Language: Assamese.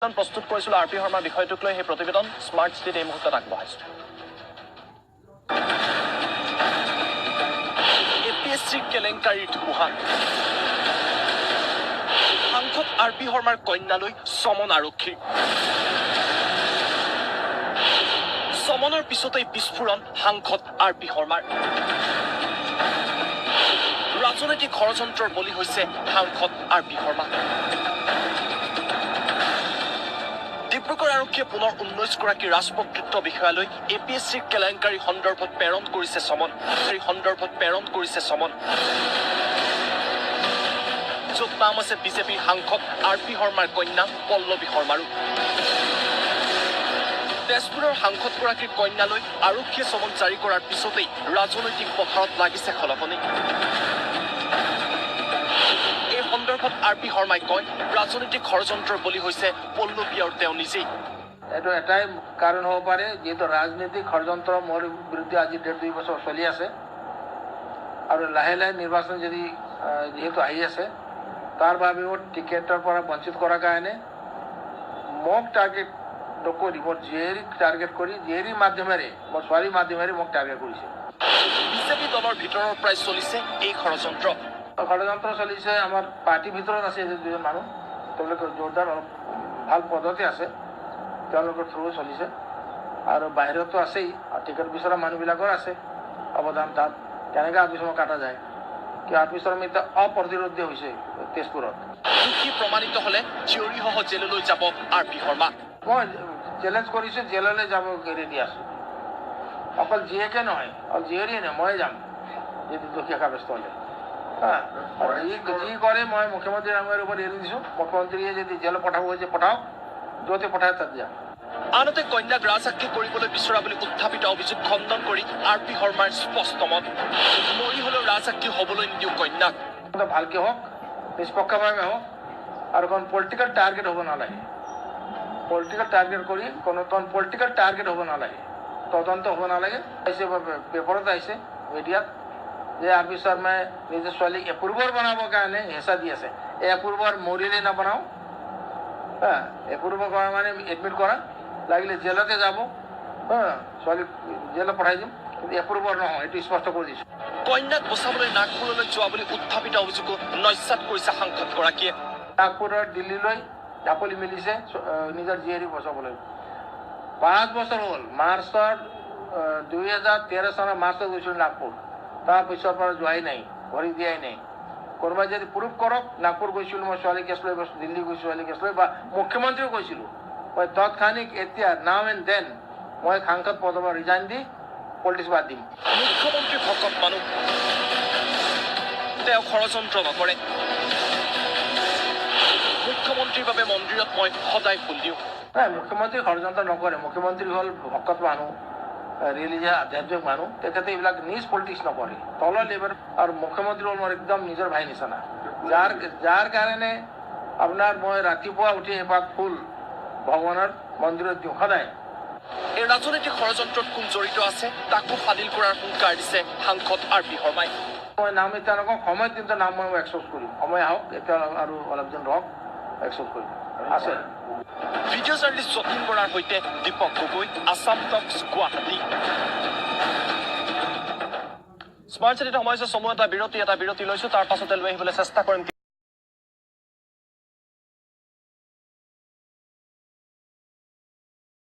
প্ৰস্তুত কৰিছিল আৰ পি শৰ্মাৰ বিষয়টোক লৈ সেই প্ৰতিবেদন স্মাৰ্ট চিটিত এই মুহূৰ্তত আগবঢ়াইছে। এপিএছচিৰ কেলেংকাৰীৰ ধুমুহা, সাংসদ আৰ পি শৰ্মাৰ কন্যালৈ চমন আৰক্ষীৰ। চমনৰ পিছতেই বিস্ফোৰণ সাংসদ আৰ পি শৰ্মাৰ। ৰাজনৈতিক ষড়যন্ত্ৰৰ বলি হৈছে সাংসদ আৰ পি শৰ্মা। ডিব্ৰুগড় আৰক্ষীয়ে পুনৰ 19গৰাকী ৰাজপত্ৰিত্ব বিষয়ালৈ এপিএছচিৰ কেলেংকাৰী সন্দৰ্ভত প্ৰেৰণ কৰিছে চমন। য'ত নাম আছে বিজেপিৰ সাংসদ আৰ পি শৰ্মাৰ কন্যা পল্লৱী শৰ্মাৰো। তেজপুৰৰ সাংসদগৰাকীৰ কন্যালৈ আৰক্ষীয়ে চমন জাৰি কৰাৰ পিছতেই ৰাজনৈতিক পথাৰত লাগিছে খলকনি। এই সন্দৰ্ভত আৰ পি শৰ্মাই কয়, ৰাজনৈতিক ষড়যন্ত্ৰৰ বলি হৈছে পল্লৱী আৰু তেওঁ নিজেই। এইটো এটাই কাৰণ হ'ব পাৰে, যিহেতু ৰাজনৈতিক ষড়যন্ত্ৰ মোৰ বিৰুদ্ধে আজি 1.5-2 বছৰ চলি আছে আৰু লাহে লাহে নিৰ্বাচন যিহেতু আহি আছে, তাৰ বাবেও টিকেটৰ পৰা বঞ্চিত কৰাৰ কাৰণে মোক টাৰ্গেট নকৰি মোৰ জীয়েৰীক টাৰ্গেট কৰি জীয়েৰীৰ মাধ্যমেৰে মোৰ ছোৱালীৰ মাধ্যমেৰে মোক টাৰ্গেট কৰিছে। বিজেপি দলৰ ভিতৰৰ পৰাই চলিছে এই ষড়যন্ত্ৰ চলিছে। আমাৰ পাৰ্টিৰ ভিতৰত আছে দুজন মানুহ, তেওঁলোকে জোৰদাৰ অলপ ভাল পদতে আছে, তেওঁলোকৰ থ্ৰুৱে চলিছে আৰু বাহিৰতো আছেই। টিকেট বিচৰা মানুহবিলাকৰ আছে অৱদান তাত। কেনেকৈ আৰ পি শৰ্মা কাটা যায়, কি আৰ পি শৰ্মা এতিয়া অপ্ৰতিৰোধী হৈছে তেজপুৰত। দোষী প্ৰমাণিত হ'লে জীয়ৰীসহ জেললৈ যাব আৰ পি শৰ্মা। মই চেলেঞ্জ কৰিছোঁ, জেললৈ যাব ৰেডি আছোঁ। অকল জীয়েকে নহয়, অকল জীয়ৰীয়ে নহয়, মই যাম যদি দোষী সাব্যস্ত হ'লে। যি কৰে মই মুখ্যমন্ত্ৰী ডাঙৰীয়াৰ ওপৰত এৰি দিছোঁ। মুখ্যমন্ত্ৰীয়ে যদি জেলত পঠাব হৈছে পঠাওক, য'তে পঠায় তাত যাম। আনহাতে কন্যাক ৰাজসাক্ষী কৰিবলৈ বিচৰা বুলি উত্থাপিত অভিযোগ খণ্ডন কৰি আৰ পি শৰ্মাৰ স্পষ্ট মত, মৰি হ'লেও ৰাজসাক্ষী হ'বলৈ নিদিওঁ কন্যাক। ভালকে হওক, নিষ্পক্ষভাৱে হওক আৰু কোনো পলিটিকেল টাৰ্গেট হ'ব নালাগে। পলিটিকেল টাৰ্গেট কৰি কোনো পলিটিকেল টাৰ্গেট হ'ব নালাগে, তদন্ত হ'ব নালাগে। পেপাৰত আহিছে মিডিয়াত যে আৰ পি শৰ্মাই নিজৰ ছোৱালীক এপ্ৰুভাৰ বনাবৰ কাৰণে হেঁচা দি আছে। এই এপ্ৰুভাৰ মৰিলে নবনাওঁ, এপ্ৰুভাৰ কৰা মানে এডমিট কৰা, লাগিলে জেলতে যাব, ছোৱালীক জেলত পঠাই দিম, কিন্তু এপ্ৰুভাৰ নহয়, এইটো স্পষ্ট কৰি দিছোঁ। কন্যাক বচাবলৈ নাগপুৰলৈ যোৱা বুলি উত্থাপিত অভিযোগো নস্যাৎ কৰিছে সাংসদগৰাকীয়ে। নাগপুৰৰ দিল্লীলৈ ঢাপলি মেলিছে নিজৰ জীয়ৰীক বচাবলৈ। 5 বছৰ হ'ল, 2013 চনৰ মাৰ্চত গৈছিল নাগপুৰ, তাৰ পিছৰ পৰা যোৱাই নাই, ভৰি দিয়াই নাই। কোনোবাই যদি প্ৰুভ কৰক নাগপুৰ গৈছিলোঁ মই ছোৱালী কেছ লৈ, দিল্লী গৈছোঁ ছোৱালী কেছ লৈ, বা মুখ্যমন্ত্ৰীও গৈছিলোঁ, মই তৎক্ষণিক এতিয়া নাও এণ্ড দেন মই সাংসদ পদৰ পৰা ৰিজাইন দি পলিটিক্স বাদ দিম। মুখ্যমন্ত্ৰী ভকত মানুহ, তেওঁ ষড়যন্ত্ৰ নকৰে। মুখ্যমন্ত্ৰীৰ বাবে মন্দিৰত মই সদায় ফুল দিওঁ। নাই, মুখ্যমন্ত্ৰী ষড়যন্ত্ৰ নকৰে। মুখ্যমন্ত্ৰী হ'ল ভকত মানুহ, ৰিলিজিয়াছ আধ্যাত্মিক মানুহ, তেখেতে এইবিলাক নিজ পলিটিক্স নকৰে, তলৰ লেভেল। আৰু মুখ্যমন্ত্ৰী হ'ল মোৰ একদম নিজৰ ভাই নিচিনা, যাৰ কাৰণে আপোনাৰ মই ৰাতিপুৱা উঠি এপাক ফুল ভগৱানৰ মন্দিৰত দিওঁ সদায়। এই ৰাজনৈতিক ষড়যন্ত্ৰত কোন জড়িত আছে তাকো ফাদিল কৰাৰ হুংকাৰ দিছে সাংসদ আৰ পি শৰ্মাই। মই নাম এতিয়া নকওঁ, সময়ত কিন্তু নাম মই এক্সপ'জ কৰিম। সময় আহক, এতিয়া আৰু অলপ দিন ৰহক, এক্সপ'জ কৰিম। আছে ভিডিঅ' জাৰ্নেলিষ্ট যতীন বৰাৰ সৈতে দীপক গগৈ, আছাম টক্স, গুৱাহাটী। স্মাৰ্ট চিটিত সময় হৈছে চমু এটা বিৰতি লৈছোঁ, তাৰ পাছতে লৈ আহিবলৈ চেষ্টা কৰিম।